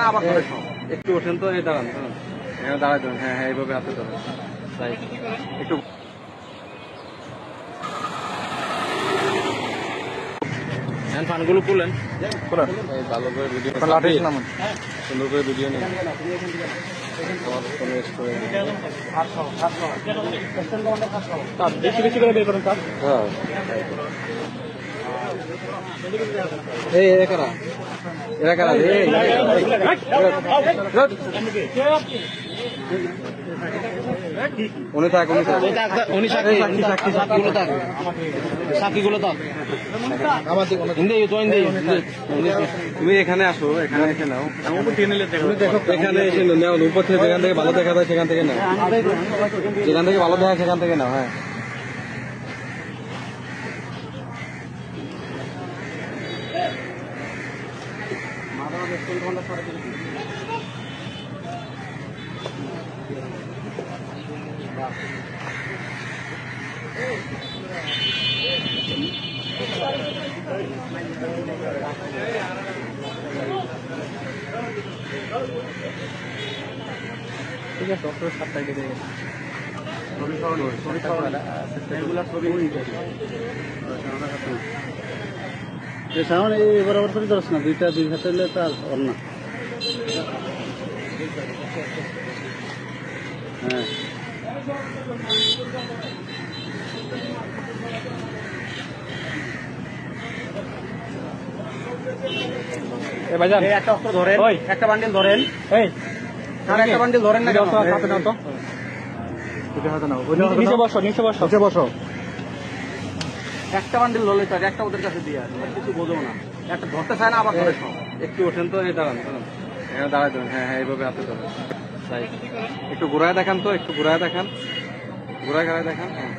আবার একটু ওঠেন তো, এই দাঁড়ান দাঁড়ান, এখানে দাঁড়াই দেন। হ্যাঁ হ্যাঁ, এইভাবে হাতে ধরেন। তাই একটু ফানগুলো খুলেন, ভালো করে ভিডিও সুন্দর করে ভিডিও নিন। বেশি বেশি করে বের করেন স্যার। এই এরা কারা, এরা কারা? উনি থাক, উনি থাক, উনি সাক্ষীগুলো থাক। তুমি এখানে আসো, এখানে এসে নাও, এখানে এসে নাও। উপর থেকে যেখান থেকে ভালো দেখা যায় সেখান থেকে নাও, যেখান থেকে ভালো দেখা সেখান থেকে নাও। হ্যাঁ ঠিক আছে, অত 7টায় কেটে গেছে। বরাবর করে ধরছ না, দুই হাতে হলে তো আর না। হ্যাঁ একটা অস্ত্র ধরেন, একটা বান্ডিল ধরেন, একটা বান্ডিল ধরেন না, হাতে নাও তো, নিচে বসো, নিচে বসো, নিচে বসো। একটা বান্ডিল ধরলে তো একটা ওদের কাছে দিয়ে কিছু বোঝো না, একটা ধরতে চায় না, আবার ধরে একটু ওঠেন তো, এই দাঁড়ান দাঁড়ান, এখানে দাঁড়াই দেন। হ্যাঁ হ্যাঁ, এইভাবে হাতে ধরেন। তাই একটু ঘুরায় দেখান তো, একটু ঘুরায় দেখান, ঘুরায় ঘুরায় দেখান। হ্যাঁ